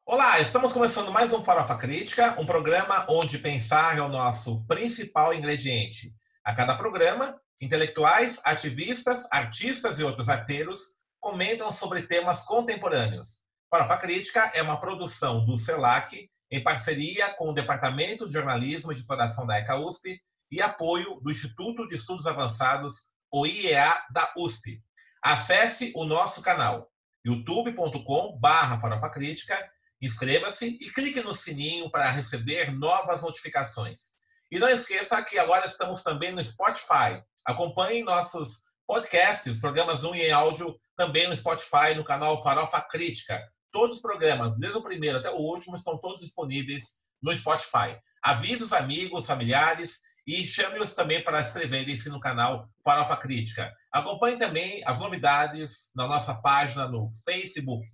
Olá, estamos começando mais um Farofa Crítica, um programa onde pensar é o nosso principal ingrediente. A cada programa, intelectuais, ativistas, artistas e outros arteiros comentam sobre temas contemporâneos. Farofa Crítica é uma produção do CELAC, em parceria com o Departamento de Jornalismo e Divulgação da ECA USP e apoio do Instituto de Estudos Avançados, o IEA da USP. Acesse o nosso canal youtube.com/Farofa Crítica. Inscreva-se e clique no sininho para receber novas notificações. E não esqueça que agora estamos também no Spotify. Acompanhe nossos podcasts, programas em áudio, também no Spotify, no canal Farofa Crítica. Todos os programas, desde o primeiro até o último, estão todos disponíveis no Spotify. Avise os amigos, familiares e chame-os também para inscreverem-se no canal Farofa Crítica. Acompanhe também as novidades na nossa página no Facebook.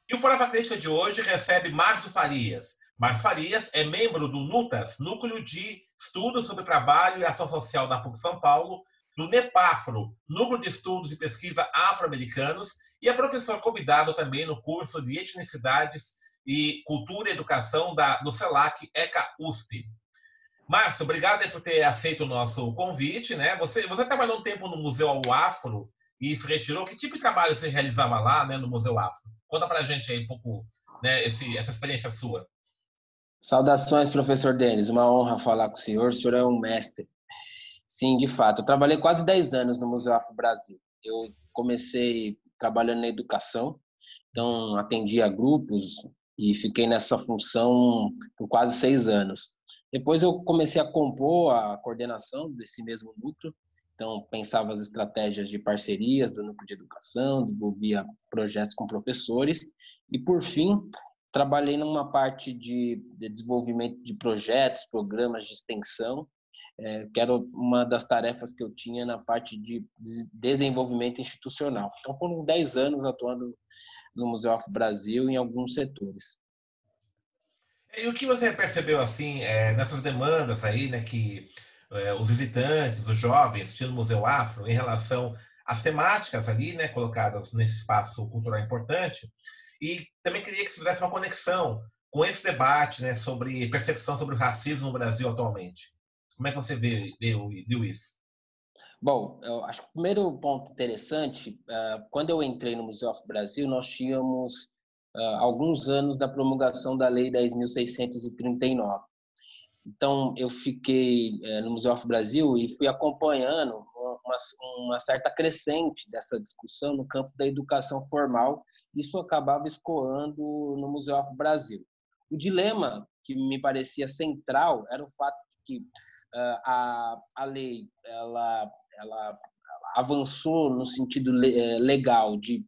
E o Farofa Crítica de hoje recebe Márcio Farias. Márcio Farias é membro do NUTAS, Núcleo de Estudos sobre Trabalho e Ação Social da PUC São Paulo, do NEPAFRO, Núcleo de Estudos e Pesquisa Afro-Americanos, e é professor convidado também no curso de Etnicidades e Cultura e Educação do CELAC ECA USP. Márcio, obrigado por ter aceito o nosso convite, né? Você trabalhou um tempo no Museu Afro e se retirou. Que tipo de trabalho você realizava lá, né, no Museu Afro? Conta pra gente aí um pouco, né, essa experiência sua. Saudações, professor Denis. Uma honra falar com o senhor. O senhor é um mestre. Sim, de fato. Eu trabalhei quase 10 anos no Museu Afro Brasil. Eu comecei trabalhando na educação, então atendia grupos e fiquei nessa função por quase 6 anos. Depois eu comecei a compor a coordenação desse mesmo núcleo, então pensava as estratégias de parcerias do núcleo de educação, desenvolvia projetos com professores e, por fim, trabalhei numa parte de desenvolvimento de projetos, programas de extensão, que era uma das tarefas que eu tinha na parte de desenvolvimento institucional. Então, foram 10 anos atuando no Museu Afro Brasil em alguns setores. E o que você percebeu, assim, nessas demandas aí, né, que os visitantes, os jovens, tinham no Museu Afro em relação às temáticas ali, né, colocadas nesse espaço cultural importante? E também queria que você fizesse uma conexão com esse debate, né, sobre percepção sobre o racismo no Brasil atualmente. Como é que você viu isso? Bom, eu acho que o primeiro ponto interessante, quando eu entrei no Museu Afro Brasil, nós tínhamos alguns anos da promulgação da Lei 10.639. Então, eu fiquei no Museu Afro Brasil e fui acompanhando uma certa crescente dessa discussão no campo da educação formal. Isso acabava escoando no Museu Afro Brasil. O dilema que me parecia central era o fato de que a lei ela avançou no sentido legal de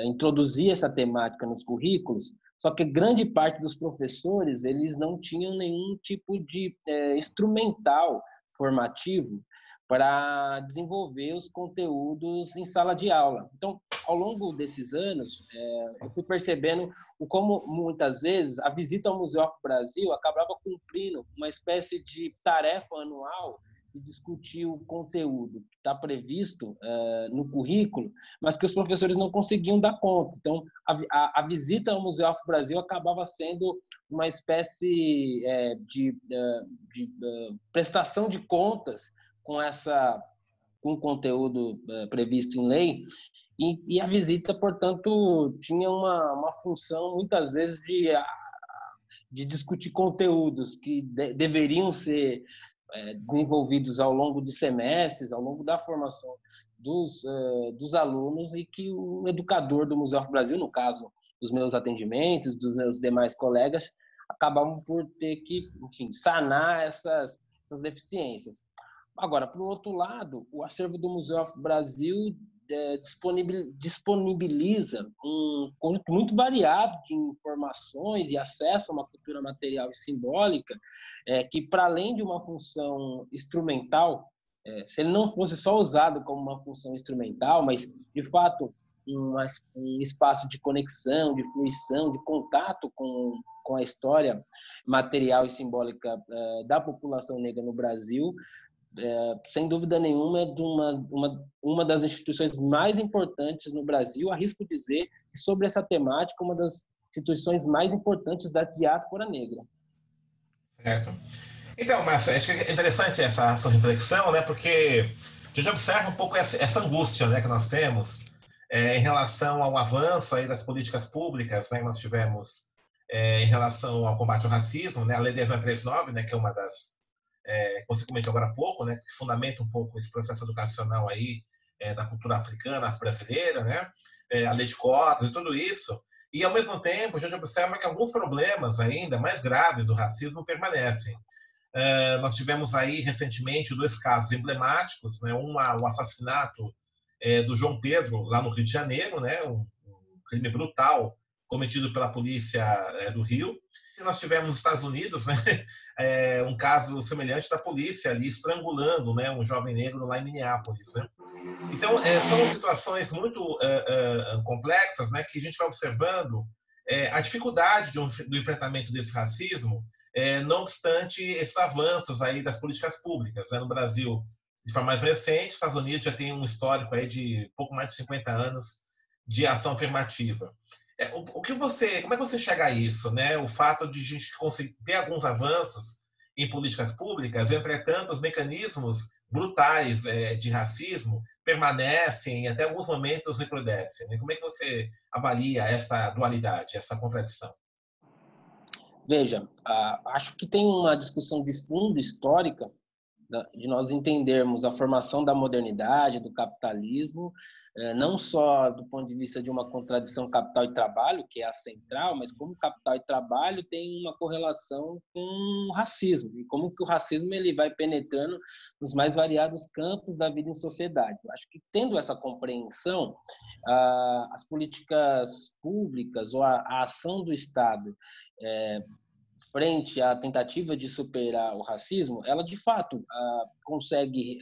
introduzir essa temática nos currículos, só que grande parte dos professores eles não tinham nenhum tipo de instrumental formativo para desenvolver os conteúdos em sala de aula. Então, ao longo desses anos, eu fui percebendo como, muitas vezes, a visita ao Museu Afro Brasil acabava cumprindo uma espécie de tarefa anual de discutir o conteúdo que está previsto no currículo, mas que os professores não conseguiam dar conta. Então, a visita ao Museu Afro Brasil acabava sendo uma espécie de prestação de contas com o conteúdo previsto em lei, e a visita, portanto, tinha uma função, muitas vezes, de discutir conteúdos que deveriam ser desenvolvidos ao longo de semestres, ao longo da formação dos alunos, e que o educador do Museu Afro Brasil, no caso dos meus atendimentos, dos meus demais colegas, acabavam por ter que, enfim, sanar essas deficiências. Agora, por outro lado, o acervo do Museu Afro Brasil disponibiliza um conjunto muito variado de informações e acesso a uma cultura material e simbólica que, para além de uma função instrumental, se ele não fosse só usado como uma função instrumental, mas, de fato, um espaço de conexão, de fruição, de contato com a história material e simbólica da população negra no Brasil, sem dúvida nenhuma, é de uma das instituições mais importantes no Brasil, arrisco dizer, que sobre essa temática, uma das instituições mais importantes da diáspora negra. Certo. Então, Márcio, acho que é interessante essa sua reflexão, né? Porque a gente observa um pouco essa angústia, né, que nós temos em relação ao avanço aí das políticas públicas, né, que nós tivemos em relação ao combate ao racismo, né? A Lei 10.939, né, que é uma das que você comentou agora há pouco, né, que fundamenta um pouco esse processo educacional aí da cultura africana, afro-brasileira, né? A lei de cotas e tudo isso. E, ao mesmo tempo, a gente observa que alguns problemas ainda mais graves do racismo permanecem. Nós tivemos aí, recentemente, 2 casos emblemáticos, né? O assassinato do João Pedro, lá no Rio de Janeiro, né? Um crime brutal cometido pela polícia do Rio. E nós tivemos nos Estados Unidos, né? Um caso semelhante da polícia ali estrangulando, né, um jovem negro lá em Minneapolis, né? Então, são situações muito complexas, né, que a gente vai observando a dificuldade do enfrentamento desse racismo, não obstante esses avanços aí das políticas públicas, né? No Brasil, de forma mais recente, os Estados Unidos já tem um histórico aí de pouco mais de 50 anos de ação afirmativa. Como é que você chega a isso, né? O fato de a gente conseguir ter alguns avanços em políticas públicas, entretanto, os mecanismos brutais de racismo permanecem e até alguns momentos recrudescem, né? Como é que você avalia essa dualidade, essa contradição? Veja, acho que tem uma discussão de fundo histórica de nós entendermos a formação da modernidade, do capitalismo, não só do ponto de vista de uma contradição capital e trabalho, que é a central, mas como capital e trabalho tem uma correlação com o racismo, e como que o racismo ele vai penetrando nos mais variados campos da vida em sociedade. Eu acho que, tendo essa compreensão, as políticas públicas ou a ação do Estado frente à tentativa de superar o racismo, ela de fato consegue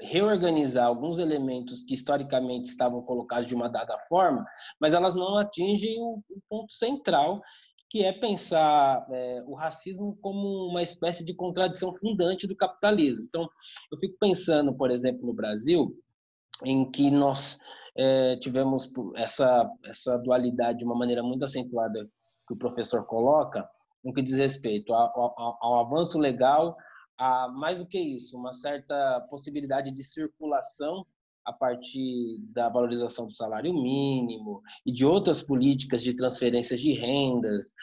reorganizar alguns elementos que historicamente estavam colocados de uma dada forma, mas elas não atingem o ponto central, que é pensar o racismo como uma espécie de contradição fundante do capitalismo. Então, eu fico pensando, por exemplo, no Brasil, em que nós tivemos essa dualidade de uma maneira muito acentuada que o professor coloca, no que diz respeito ao avanço legal, a mais do que isso, uma certa possibilidade de circulação a partir da valorização do salário mínimo e de outras políticas de transferências de rendas,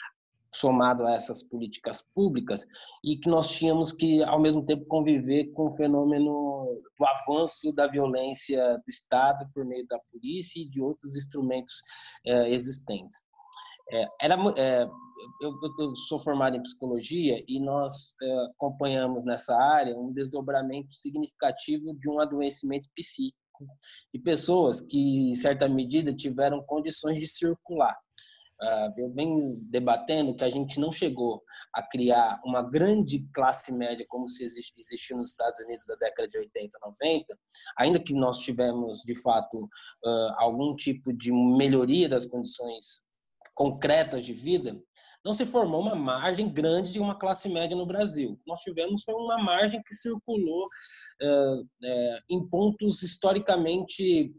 somado a essas políticas públicas, e que nós tínhamos que, ao mesmo tempo, conviver com o fenômeno do avanço da violência do Estado por meio da polícia e de outros instrumentos existentes. Eu sou formado em psicologia e nós acompanhamos nessa área um desdobramento significativo de um adoecimento psíquico de pessoas que, em certa medida, tiveram condições de circular. Eu venho debatendo que a gente não chegou a criar uma grande classe média como se existiu nos Estados Unidos da década de 80, 90, ainda que nós tivemos, de fato, algum tipo de melhoria das condições concretas de vida, não se formou uma margem grande de uma classe média no Brasil. O que nós tivemos foi uma margem que circulou em pontos historicamente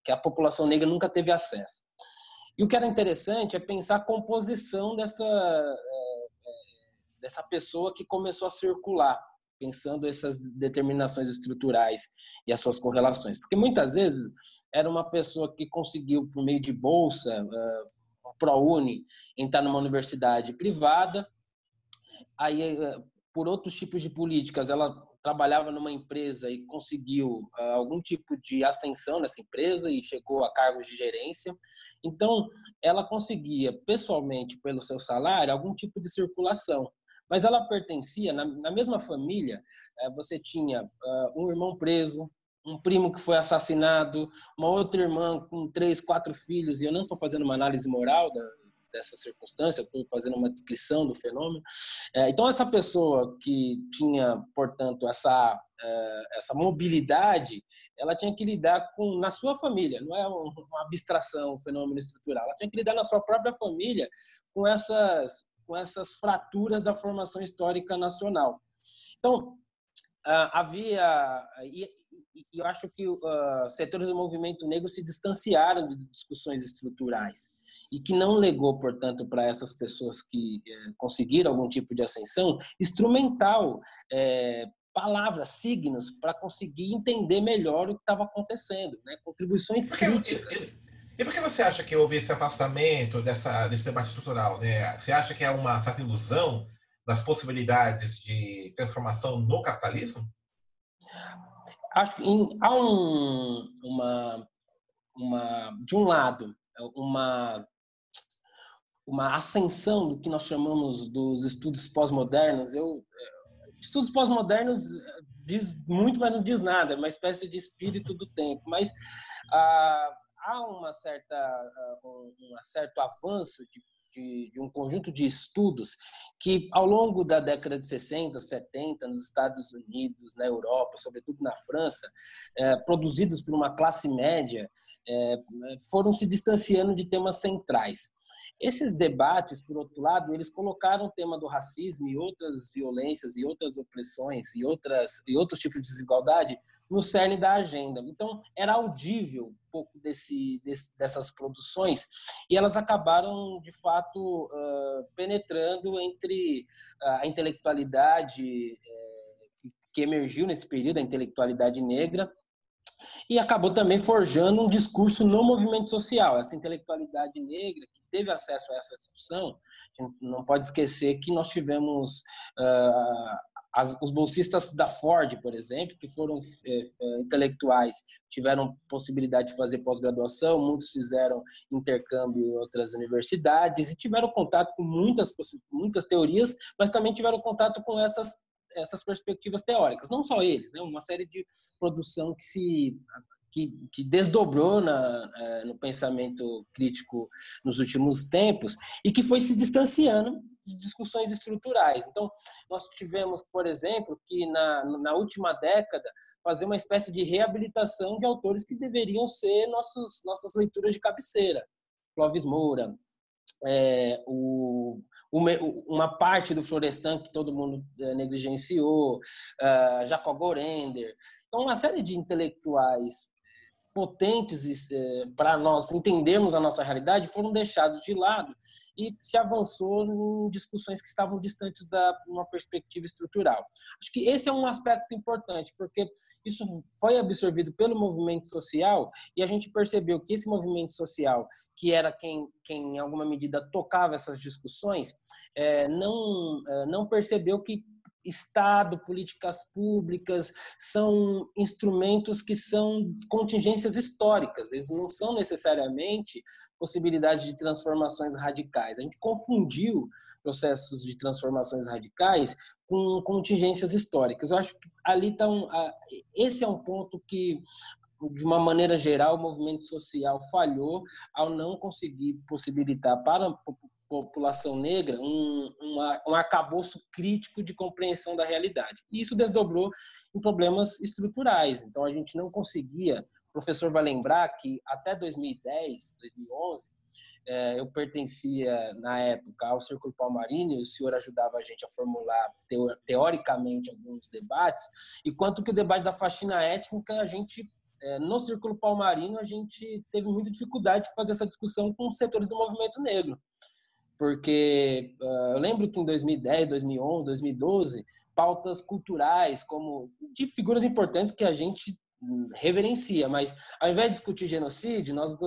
que a população negra nunca teve acesso. E o que era interessante é pensar a composição dessa pessoa que começou a circular, pensando essas determinações estruturais e as suas correlações. Porque muitas vezes era uma pessoa que conseguiu, por meio de bolsa, ProUni, entrar numa universidade privada, aí por outros tipos de políticas ela trabalhava numa empresa e conseguiu algum tipo de ascensão nessa empresa e chegou a cargos de gerência. Então ela conseguia pessoalmente, pelo seu salário, algum tipo de circulação, mas ela pertencia, na mesma família, você tinha um irmão preso, um primo que foi assassinado, uma outra irmã com 3, 4 filhos, e eu não estou fazendo uma análise moral dessa circunstância, estou fazendo uma descrição do fenômeno. Então, essa pessoa que tinha, portanto, essa mobilidade, ela tinha que lidar na sua família, não é uma abstração, um fenômeno estrutural, ela tinha que lidar na sua própria família com essas fraturas da formação histórica nacional. Então, e eu acho que setores do movimento negro se distanciaram de discussões estruturais e que não legou, portanto, para essas pessoas que conseguiram algum tipo de ascensão, instrumental, palavras, signos, para conseguir entender melhor o que estava acontecendo, né? Contribuições críticas. E por que você acha que houve esse afastamento desse debate estrutural, né? Você acha que é uma certa ilusão das possibilidades de transformação no capitalismo? Acho que há de um lado, uma ascensão do que nós chamamos dos estudos pós-modernos. Estudos pós-modernos diz muito, mas não diz nada, é uma espécie de espírito do tempo. Mas há um certo avanço de um conjunto de estudos que, ao longo da década de 60, 70, nos Estados Unidos, na Europa, sobretudo na França, produzidos por uma classe média, foram se distanciando de temas centrais. Esses debates, por outro lado, eles colocaram o tema do racismo e outras violências e outras opressões e outros tipos de desigualdade no cerne da agenda. Então, era audível um pouco dessas produções e elas acabaram, de fato, penetrando entre a intelectualidade que emergiu nesse período, a intelectualidade negra, e acabou também forjando um discurso no movimento social. Essa intelectualidade negra que teve acesso a essa discussão, a gente não pode esquecer que nós tivemos os bolsistas da Ford, por exemplo, que foram intelectuais, tiveram possibilidade de fazer pós-graduação, muitos fizeram intercâmbio em outras universidades e tiveram contato com muitas teorias, mas também tiveram contato com essas perspectivas teóricas. Não só eles, né? Uma série de produção que desdobrou no pensamento crítico nos últimos tempos e que foi se distanciando de discussões estruturais. Então, nós tivemos, por exemplo, que na última década, fazer uma espécie de reabilitação de autores que deveriam ser nossas leituras de cabeceira. Clóvis Moura, uma parte do Florestan que todo mundo negligenciou, Jacob Gorender. Então, uma série de intelectuais potentes para nós entendermos a nossa realidade foram deixados de lado e se avançou em discussões que estavam distantes de uma perspectiva estrutural. Acho que esse é um aspecto importante, porque isso foi absorvido pelo movimento social e a gente percebeu que esse movimento social, que era quem em alguma medida tocava essas discussões, não percebeu que Estado, políticas públicas são instrumentos que são contingências históricas, eles não são necessariamente possibilidades de transformações radicais. A gente confundiu processos de transformações radicais com contingências históricas. Eu acho que ali esse é um ponto que, de uma maneira geral, o movimento social falhou ao não conseguir possibilitar para a população negra um arcabouço crítico de compreensão da realidade. E isso desdobrou em problemas estruturais. Então, a gente não conseguia... O professor vai lembrar que até 2010, 2011, eu pertencia, na época, ao Círculo Palmarini, e o senhor ajudava a gente a formular, teoricamente, alguns debates, e quanto que o debate da faxina étnica, a gente... no Círculo Palmarino, a gente teve muita dificuldade de fazer essa discussão com os setores do movimento negro. Porque eu lembro que em 2010, 2011, 2012, pautas culturais, como de figuras importantes que a gente reverencia, mas ao invés de discutir genocídio, nós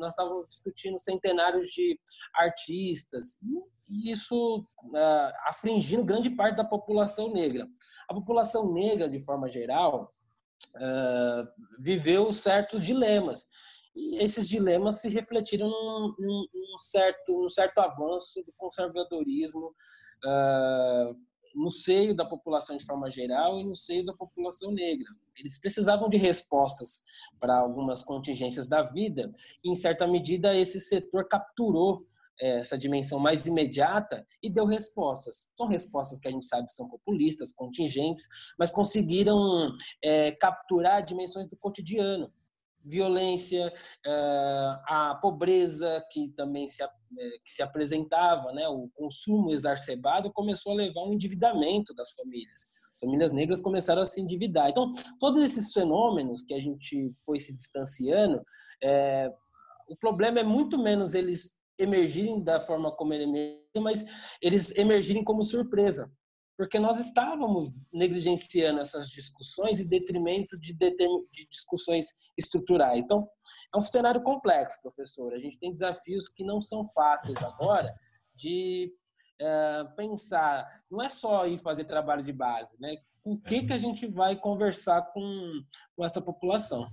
estávamos discutindo centenários de artistas, e isso afligindo grande parte da população negra. A população negra, de forma geral, viveu certos dilemas. E esses dilemas se refletiram num certo avanço do conservadorismo no seio da população de forma geral e no seio da população negra. Eles precisavam de respostas para algumas contingências da vida e, em certa medida, esse setor capturou essa dimensão mais imediata e deu respostas. São respostas que a gente sabe que são populistas, contingentes, mas conseguiram capturar dimensões do cotidiano. Violência, a pobreza que também se apresentava, né? O consumo exacerbado começou a levar um endividamento das famílias. As famílias negras começaram a se endividar. Então, todos esses fenômenos que a gente foi se distanciando, o problema é muito menos eles emergirem da forma como ele emergiu, mas eles emergirem como surpresa. Porque nós estávamos negligenciando essas discussões em detrimento de discussões estruturais. Então, é um cenário complexo, professor. A gente tem desafios que não são fáceis agora de pensar. Não é só ir fazer trabalho de base, né? O que a gente vai conversar com essa população?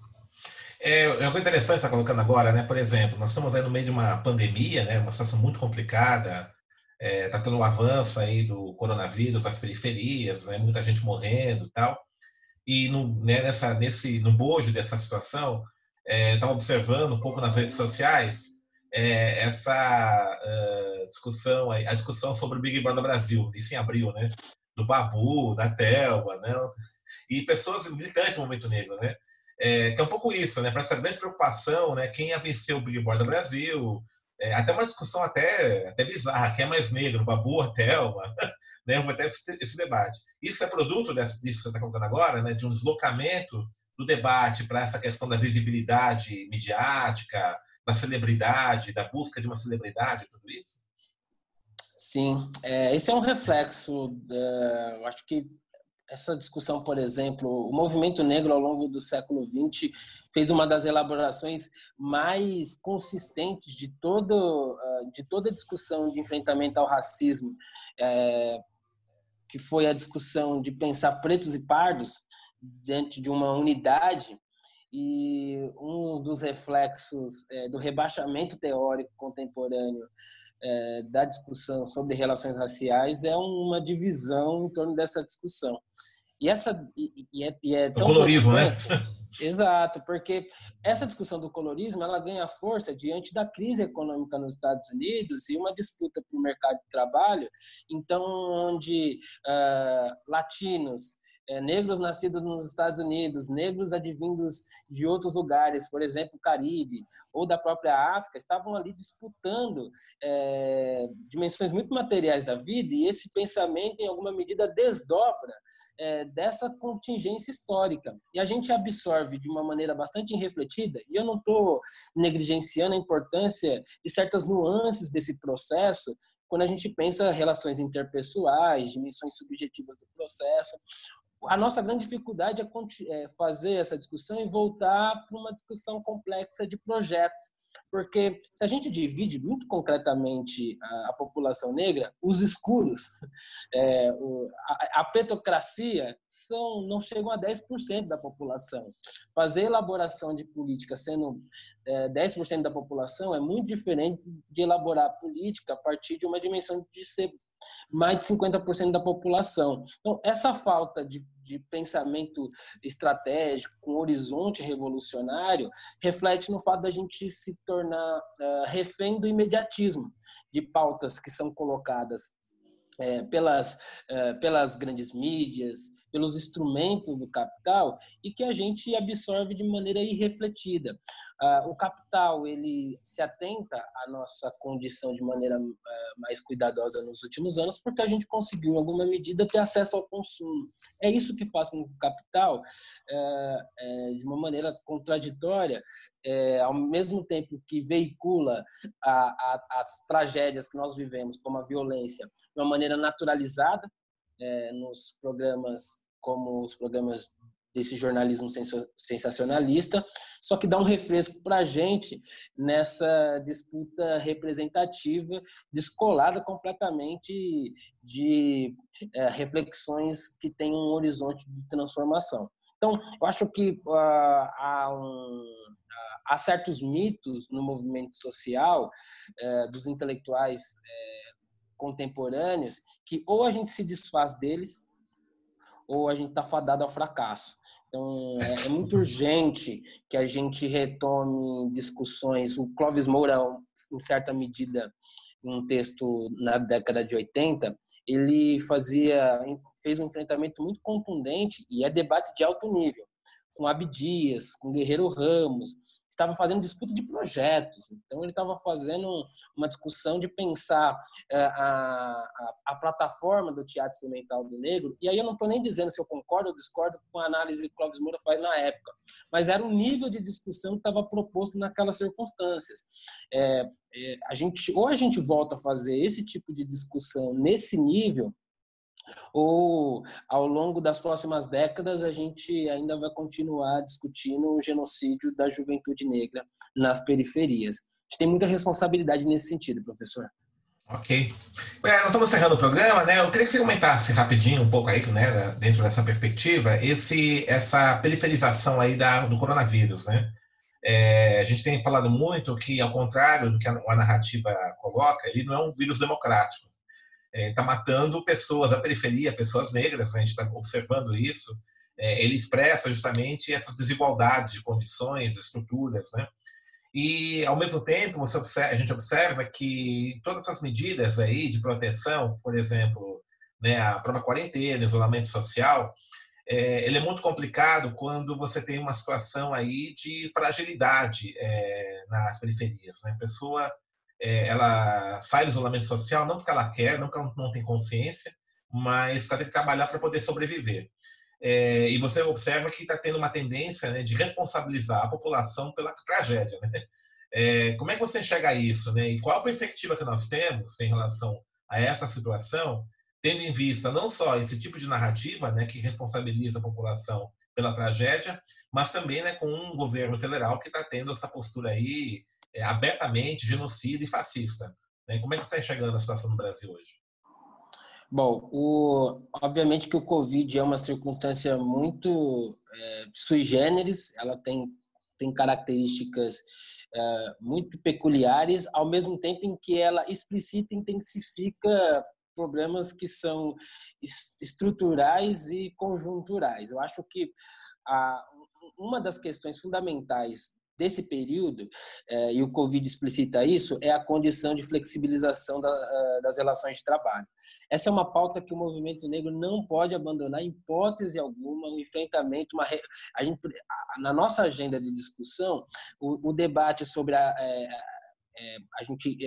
É uma coisa interessante que você está colocando agora, né? Por exemplo, nós estamos aí no meio de uma pandemia, né? Uma situação muito complicada. Está tendo um avanço aí do coronavírus às periferias, né? Muita gente morrendo e tal. E no bojo dessa situação, estava observando um pouco nas redes sociais essa discussão, a discussão sobre o Big Brother Brasil, isso em abril, né? Do Babu, da Thelma, né? E pessoas militantes do movimento negro, né? Que é um pouco isso, né? Para essa grande preocupação, né? Quem ia vencer o Big Brother Brasil, até uma discussão até bizarra, quem é mais negro, Babu ou Thelma, né? Vai ter esse debate. Isso é produto disso que você está colocando agora, né? De um deslocamento do debate para essa questão da visibilidade midiática, da celebridade, da busca de uma celebridade, tudo isso? Sim, esse é um reflexo, eu acho que essa discussão, por exemplo, o movimento negro ao longo do século XX fez uma das elaborações mais consistentes de toda a discussão de enfrentamento ao racismo, que foi a discussão de pensar pretos e pardos diante de uma unidade. E um dos reflexos do rebaixamento teórico contemporâneo da discussão sobre relações raciais é uma divisão em torno dessa discussão. E é tão colorismo, né? Exato, porque essa discussão do colorismo ela ganha força diante da crise econômica nos Estados Unidos e uma disputa por mercado de trabalho, então onde latinos, negros nascidos nos Estados Unidos, negros advindos de outros lugares, por exemplo, o Caribe ou da própria África, estavam ali disputando dimensões muito materiais da vida, e esse pensamento, em alguma medida, desdobra dessa contingência histórica. E a gente absorve de uma maneira bastante irrefletida, e eu não estou negligenciando a importância de certas nuances desse processo, quando a gente pensa relações interpessoais, dimensões subjetivas do processo. A nossa grande dificuldade é fazer essa discussão e voltar para uma discussão complexa de projetos, porque se a gente divide muito concretamente a população negra, os escuros, a petocracia não chegam a 10% da população. Fazer elaboração de política sendo 10% da população é muito diferente de elaborar política a partir de uma dimensão de ser mais de 50% da população. Então, essa falta de pensamento estratégico, com horizonte revolucionário, reflete no fato da gente se tornar refém do imediatismo, de pautas que são colocadas pelas grandes mídias, pelos instrumentos do capital, e que a gente absorve de maneira irrefletida. O capital ele se atenta à nossa condição de maneira mais cuidadosa nos últimos anos, porque a gente conseguiu, em alguma medida, ter acesso ao consumo. É isso que faz com que o capital, de uma maneira contraditória, ao mesmo tempo que veicula as tragédias que nós vivemos, como a violência, de uma maneira naturalizada, nos programas como os programas desse jornalismo sensacionalista, só que dá um refresco para a gente nessa disputa representativa, descolada completamente de reflexões que têm um horizonte de transformação. Então, eu acho que há certos mitos no movimento social dos intelectuais contemporâneos que ou a gente se desfaz deles ou a gente está fadado ao fracasso. Então, é muito urgente que a gente retome discussões. O Clóvis Moura, em certa medida, um texto na década de 80, ele fez um enfrentamento muito contundente, e é debate de alto nível, com Abdias, com Guerreiro Ramos, estava fazendo disputa de projetos. Então, ele estava fazendo uma discussão de pensar a plataforma do teatro experimental do negro. E aí eu não estou nem dizendo se eu concordo ou discordo com a análise que o Clóvis Moura faz na época, mas era o nível de discussão que estava proposto naquelas circunstâncias. A gente volta a fazer esse tipo de discussão nesse nível, ou ao longo das próximas décadas a gente ainda vai continuar discutindo o genocídio da juventude negra nas periferias. A gente tem muita responsabilidade nesse sentido, professor. Ok. Nós estamos encerrando o programa, né? Eu queria que você comentasse rapidinho um pouco aí, né, dentro dessa perspectiva, essa periferização aí do coronavírus, né? A gente tem falado muito que, ao contrário do que a narrativa coloca, ele não é um vírus democrático. Está matando pessoas da periferia, pessoas negras, a gente está observando isso. Ele expressa justamente essas desigualdades de condições, estruturas, né? E, ao mesmo tempo, a gente observa que todas essas medidas aí de proteção, por exemplo, né, a própria quarentena, isolamento social, ele é muito complicado quando você tem uma situação aí de fragilidade nas periferias, né? A pessoa ela sai do isolamento social não porque ela quer, não porque ela não tem consciência, mas porque ela tem que trabalhar para poder sobreviver. E você observa que está tendo uma tendência, né, de responsabilizar a população pela tragédia, né? Como é que você enxerga isso, né? E qual a perspectiva que nós temos em relação a essa situação, tendo em vista não só esse tipo de narrativa, né, que responsabiliza a população pela tragédia, mas também, né, com um governo federal que está tendo essa postura aí abertamente genocida e fascista, né? Como é que você está enxergando a situação no Brasil hoje? Bom, obviamente que o Covid é uma circunstância muito sui generis, ela tem características muito peculiares, ao mesmo tempo em que ela explicita e intensifica problemas que são estruturais e conjunturais. Eu acho que uma das questões fundamentais desse período, e o Covid explicita isso, é a condição de flexibilização das relações de trabalho. Essa é uma pauta que o movimento negro não pode abandonar em hipótese alguma, o enfrentamento, na nossa agenda de discussão, o debate sobre a gente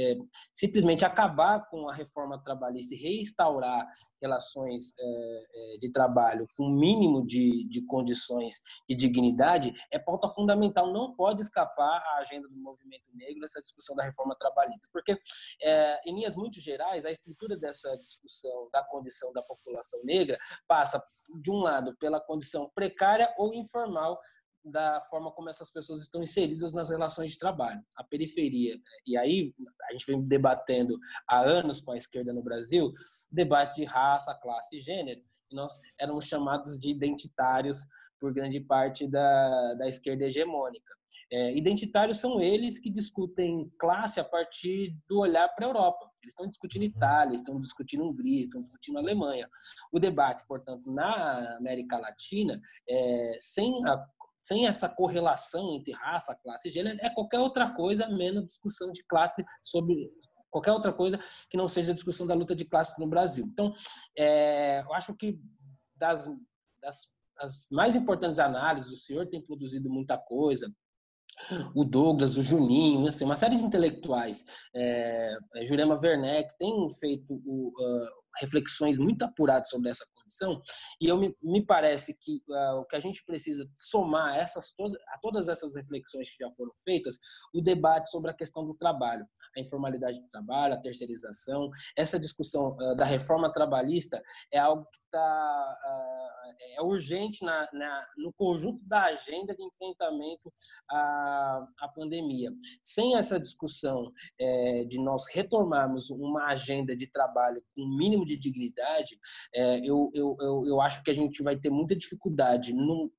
simplesmente acabar com a reforma trabalhista e reinstaurar relações de trabalho com o mínimo de condições e dignidade é pauta fundamental, não pode escapar à agenda do movimento negro essa discussão da reforma trabalhista, porque em linhas muito gerais a estrutura dessa discussão da condição da população negra passa, de um lado, pela condição precária ou informal da forma como essas pessoas estão inseridas nas relações de trabalho, a periferia. E aí a gente vem debatendo há anos com a esquerda no Brasil, debate de raça, classe e gênero, e nós éramos chamados de identitários por grande parte da esquerda hegemônica. Identitários são eles que discutem classe a partir do olhar para a Europa. Eles estão discutindo Itália, estão discutindo Hungria, estão discutindo Alemanha. O debate, portanto, na América Latina, sem essa correlação entre raça, classe e gênero, é qualquer outra coisa menos discussão de classe sobre qualquer outra coisa que não seja a discussão da luta de classe no Brasil. Então, eu acho que das mais importantes análises, o senhor tem produzido muita coisa, o Douglas, o Juninho, assim, uma série de intelectuais, Jurema Werneck, tem feito reflexões muito apuradas sobre essa condição, e me parece que o que a gente precisa somar a todas essas reflexões que já foram feitas, o debate sobre a questão do trabalho, a informalidade do trabalho, a terceirização, essa discussão da reforma trabalhista é algo que é urgente no conjunto da agenda de enfrentamento à pandemia. Sem essa discussão de nós retomarmos uma agenda de trabalho com um mínimo de dignidade, eu acho que a gente vai ter muita dificuldade no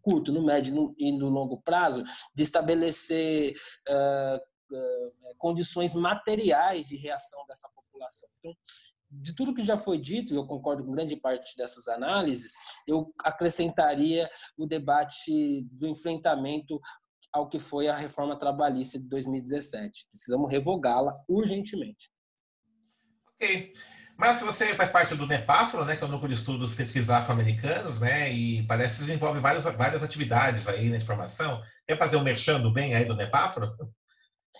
curto, no médio e no longo prazo de estabelecer condições materiais de reação dessa população. Então, de tudo que já foi dito, e eu concordo com grande parte dessas análises, eu acrescentaria o debate do enfrentamento ao que foi a reforma trabalhista de 2017. Precisamos revogá-la urgentemente. Ok. Mas se você faz parte do NEPAFRO, né, que é o Núcleo de Estudos Pesquisa Afro-Americanos, né, e parece que desenvolve várias atividades aí na formação. Quer fazer um merchan do bem aí do NEPAFRO?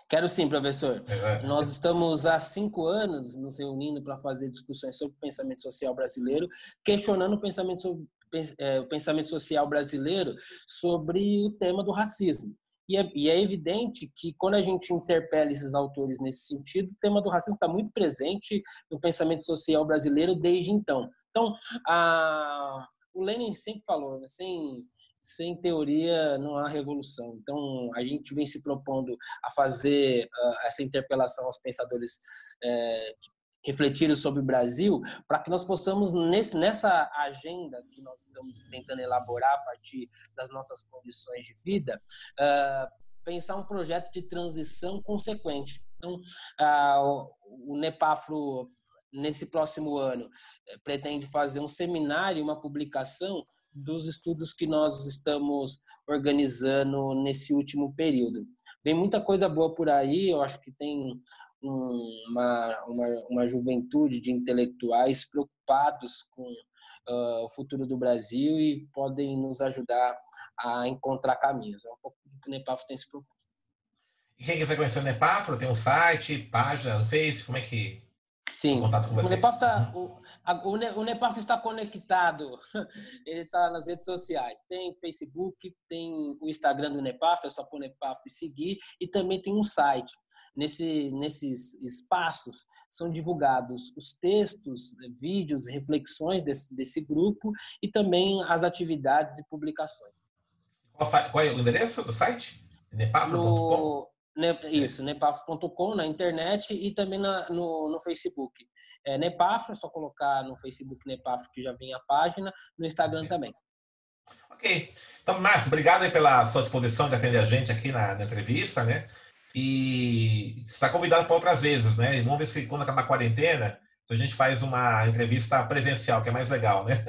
Quero sim, professor. É. Nós estamos há 5 anos nos reunindo para fazer discussões sobre o pensamento social brasileiro, questionando o pensamento social brasileiro sobre o tema do racismo. E é evidente que, quando a gente interpela esses autores nesse sentido, o tema do racismo está muito presente no pensamento social brasileiro desde então. Então, o Lenin sempre falou, né, sem teoria não há revolução. Então, a gente vem se propondo a fazer essa interpelação aos pensadores que refletiram sobre o Brasil, para que nós possamos, nessa agenda que nós estamos tentando elaborar a partir das nossas condições de vida, pensar um projeto de transição consequente. Então, o NEPAFRO, nesse próximo ano, pretende fazer um seminário, uma publicação dos estudos que nós estamos organizando nesse último período. Vem muita coisa boa por aí, eu acho que tem uma juventude de intelectuais preocupados com o futuro do Brasil e podem nos ajudar a encontrar caminhos. É um pouco do que o NEPAFRO tem se proposto. E quem quiser conhecer o NEPAFRO, tem um site, página no Face, como é que tem Sim, contato com vocês? o NEPAFRO está conectado, ele está nas redes sociais, tem Facebook, tem o Instagram do NEPAFRO, é só pôr NEPAFRO e seguir, e também tem um site. Nesses espaços são divulgados os textos, vídeos, reflexões desse grupo e também as atividades e publicações. Qual é o endereço do site? nepafro.com? Isso, nepafro.com na internet e também no Facebook. NEPAFRO, é só colocar no Facebook NEPAFRO que já vem a página, no Instagram também. Ok. Então, Márcio, obrigado aí pela sua disposição de atender a gente aqui na entrevista, né? E está convidado para outras vezes, né? E vamos ver se quando acabar a quarentena, a gente faz uma entrevista presencial, que é mais legal, né?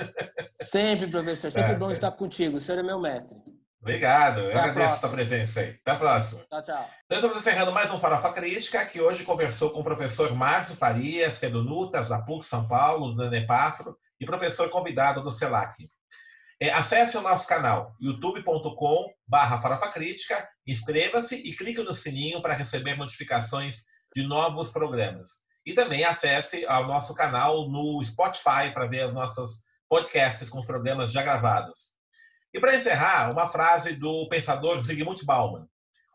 Sempre, professor. Sempre bom estar contigo. O senhor é meu mestre. Obrigado. Eu agradeço a sua próxima. presença aí. Até a próxima. Tchau, tchau. Então, estamos encerrando mais um Farofa Crítica, que hoje conversou com o professor Márcio Farias, que é do NUTAS, da PUC São Paulo, do NEPAFRO, e professor convidado do CELAC. Acesse o nosso canal, youtube.com/farofacrítica, inscreva-se e clique no sininho para receber notificações de novos programas. E também acesse ao nosso canal no Spotify para ver os nossos podcasts com os programas já gravados. E para encerrar, uma frase do pensador Zygmunt Bauman.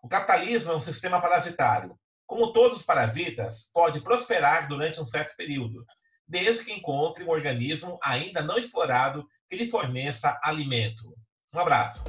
O capitalismo é um sistema parasitário. Como todos os parasitas, pode prosperar durante um certo período, desde que encontre um organismo ainda não explorado que lhe forneça alimento. Um abraço.